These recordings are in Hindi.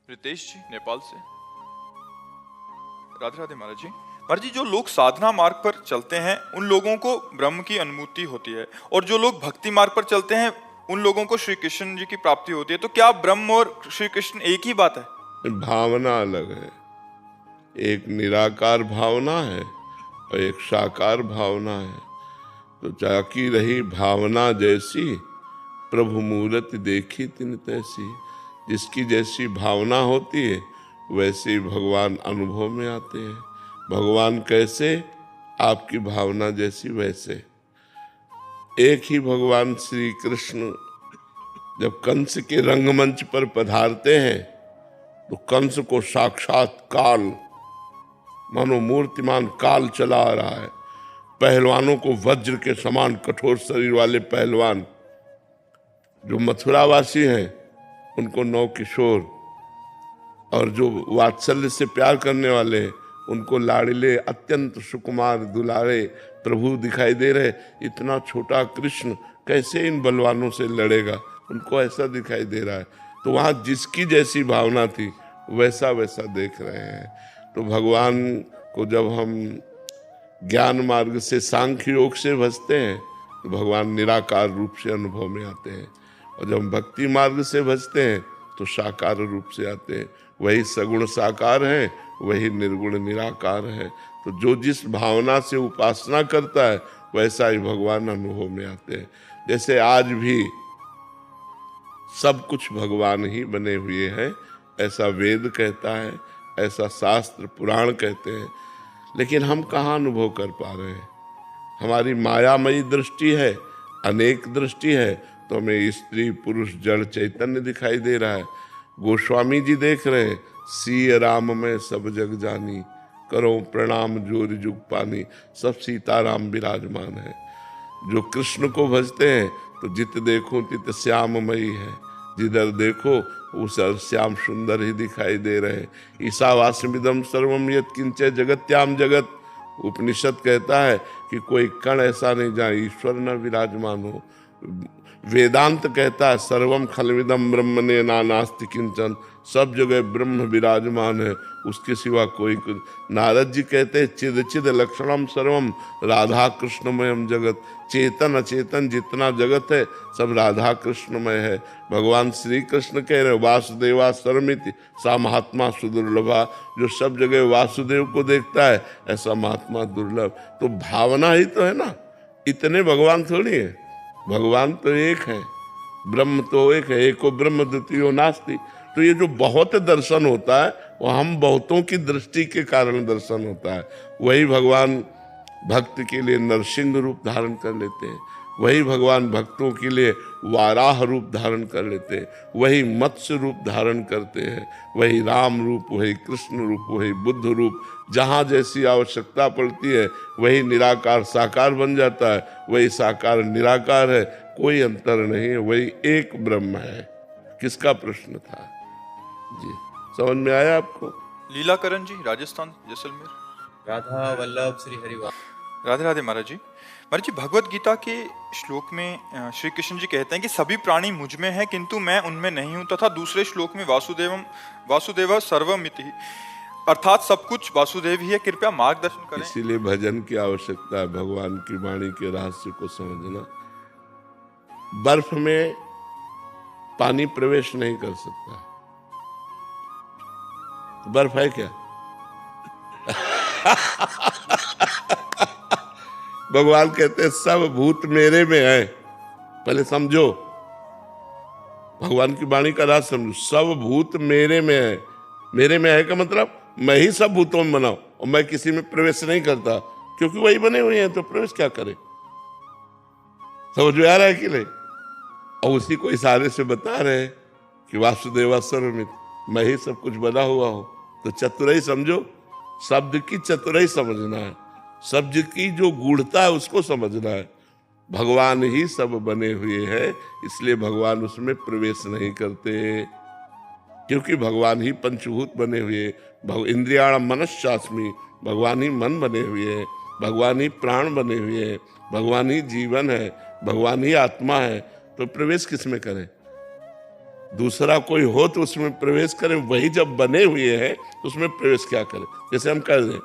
रितेश जी नेपाल से। राधे राधे महाराज जी। महाराज जी, जो लोग साधना मार्ग पर चलते हैं उन लोगों को ब्रह्म की अनुभूति होती है, और जो लोग भक्ति मार्ग पर चलते हैं उन लोगों को श्री कृष्ण जी की प्राप्ति होती है। तो क्या ब्रह्म और श्री कृष्ण एक ही बात है? भावना अलग है। एक निराकार भावना है और एक साकार भावना है। तो जाकी रही भावना जैसी, प्रभु मूरत देखी तिन तैसी। जिसकी जैसी भावना होती है वैसे ही भगवान अनुभव में आते हैं। भगवान कैसे? आपकी भावना जैसी वैसे। एक ही भगवान श्री कृष्ण जब कंस के रंगमंच पर पधारते हैं तो कंस को साक्षात काल, मानो मूर्तिमान काल चला आ रहा है। पहलवानों को वज्र के समान कठोर शरीर वाले पहलवान जो मथुरावासी हैं उनको नौ किशोर, और जो वात्सल्य से प्यार करने वाले हैं उनको लाड़िले अत्यंत सुकुमार दुलारे प्रभु दिखाई दे रहे। इतना छोटा कृष्ण कैसे इन बलवानों से लड़ेगा, उनको ऐसा दिखाई दे रहा है। तो वहाँ जिसकी जैसी भावना थी वैसा वैसा देख रहे हैं। तो भगवान को जब हम ज्ञान मार्ग से सांख्य योग से भजते हैं तो भगवान निराकार रूप से अनुभव में आते हैं, और जब हम भक्ति मार्ग से भजते हैं तो साकार रूप से आते हैं। वही सगुण साकार है, वही निर्गुण निराकार है। तो जो जिस भावना से उपासना करता है वैसा ही भगवान अनुभव में आते हैं। जैसे आज भी सब कुछ भगवान ही बने हुए हैं, ऐसा वेद कहता है, ऐसा शास्त्र पुराण कहते हैं। लेकिन हम कहाँ अनुभव कर पा रहे हैं? हमारी मायामयी दृष्टि है, अनेक दृष्टि है, तो हमें स्त्री पुरुष जड़ चैतन्य दिखाई दे रहा है। गोस्वामी जी देख रहे हैं, सिय राम में सब जग जानी, करो प्रणाम जोर जुग पानी। सब सीताराम विराजमान है। जो कृष्ण को भजते हैं तो जित देखो तित श्याममयी है, जिधर देखो उस श्याम सुंदर ही दिखाई दे रहे हैं। ईशावास्यमिदं सर्वम यत् किंच जगत्याम जगत। उपनिषद कहता है कि कोई कण ऐसा नहीं जहाँ ईश्वर न विराजमान हो। वेदांत कहता है सर्वम खलविदम ब्रह्मणे नास्ति किंचन, सब जगह ब्रह्म विराजमान है, उसके सिवा कोई कुछ। नारद जी कहते हैं चिद चिद लक्षणम सर्वम राधा कृष्णमयम जगत। चेतन अचेतन जितना जगत है सब राधा कृष्णमय है। भगवान श्री कृष्ण कह रहे वासुदेवा सर्वमिति सा महात्मा सुदुर्लभा। जो सब जगह वासुदेव को देखता है ऐसा महात्मा दुर्लभ। तो भावना ही तो है ना, इतने भगवान थोड़ी है। भगवान तो एक है, ब्रह्म तो एक है, एको ब्रह्म द्वितीयो नास्ति। तो ये जो बहुत दर्शन होता है वो हम बहुतों की दृष्टि के कारण दर्शन होता है। वही भगवान भक्त के लिए नरसिंह रूप धारण कर लेते हैं, वही भगवान भक्तों के लिए वाराह रूप धारण कर लेते हैं, वही मत्स्य रूप धारण करते हैं, वही राम रूप, वही कृष्ण रूप, वही बुद्ध रूप। जहाँ जैसी आवश्यकता पड़ती है वही निराकार साकार बन जाता है, वही साकार निराकार है। कोई अंतर नहीं है, वही एक ब्रह्म है। किसका प्रश्न था जी? समझ में आया आपको? लीलाकरण जी, राजस्थान, जैसलमेर। राधा वल्लभ श्री हरिवास। राधे राधे महाराज जी। महाराज जी, भगवत गीता के श्लोक में श्री कृष्ण जी कहते हैं कि सभी प्राणी मुझ में हैं किंतु मैं उनमें नहीं हूं, तथा दूसरे श्लोक में वासुदेव सर्वमिति, अर्थात सब कुछ वासुदेव ही है। कृपया मार्गदर्शन करें। इसीलिए भजन की आवश्यकता है, भगवान की वाणी के रहस्य को समझना। बर्फ में पानी प्रवेश नहीं कर सकता, बर्फ है क्या? भगवान कहते हैं सब भूत मेरे में है। पहले समझो, भगवान की वाणी का राज समझो। सब भूत मेरे में है। मेरे में है का मतलब मैं ही सब भूतों में बनाऊं, और मैं किसी में प्रवेश नहीं करता, क्योंकि वही बने हुए हैं, तो प्रवेश क्या करे? समझ में आ रहा है कि नहीं? और उसी को इशारे से बता रहे हैं कि वासुदेवा सर्वमित, मैं ही सब कुछ बना हुआ हूं। तो चतुराई समझो, शब्द की चतुराई समझना है, शब्द की जो गूढ़ता है उसको समझना है। भगवान ही सब बने हुए हैं, इसलिए भगवान उसमें प्रवेश नहीं करते, क्योंकि भगवान ही पंचभूत बने हुए। इंद्रियाणम मनश्चास्मि, भगवान ही मन बने हुए हैं, भगवान ही प्राण बने हुए हैं, भगवान ही जीवन है, भगवान ही आत्मा है। तो प्रवेश किस में करें? दूसरा कोई हो तो उसमें प्रवेश करें, वही जब बने हुए हैं तो उसमें प्रवेश क्या करें। जैसे हम कह दें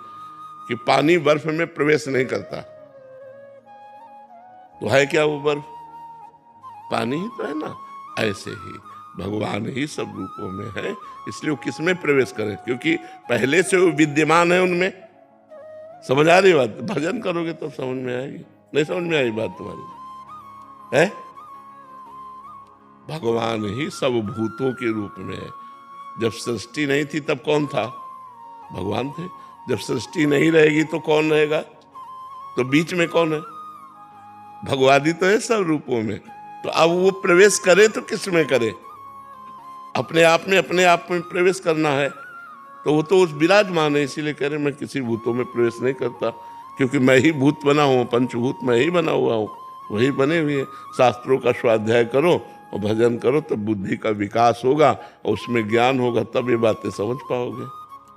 कि पानी बर्फ में प्रवेश नहीं करता, तो है क्या वो बर्फ? पानी ही तो है ना। ऐसे ही भगवान ही सब रूपों में है, इसलिए वो किसमें प्रवेश करें? क्योंकि पहले से वो विद्यमान है उनमें। समझ आ रही बात? भजन करोगे तब समझ में आएगी, नहीं समझ में आई बात तुम्हारी है? भगवान ही सब भूतों के रूप में है। जब सृष्टि नहीं थी तब कौन था? भगवान थे। जब सृष्टि नहीं रहेगी तो कौन रहेगा? तो बीच में कौन है? भगवान ही तो है सब रूपों में। तो अब वो प्रवेश करे तो किस में करे? अपने आप में प्रवेश करना है, तो वो तो उस विराजमान है। इसीलिए कह रहे मैं किसी भूतों में प्रवेश नहीं करता, क्योंकि मैं ही भूत बना हूँ, पंचभूत मैं ही बना हुआ हूँ, वही बने हुए हैं। शास्त्रों का स्वाध्याय करो और भजन करो, तब बुद्धि का विकास होगा और उसमें ज्ञान होगा, तब ये बातें समझ पाओगे।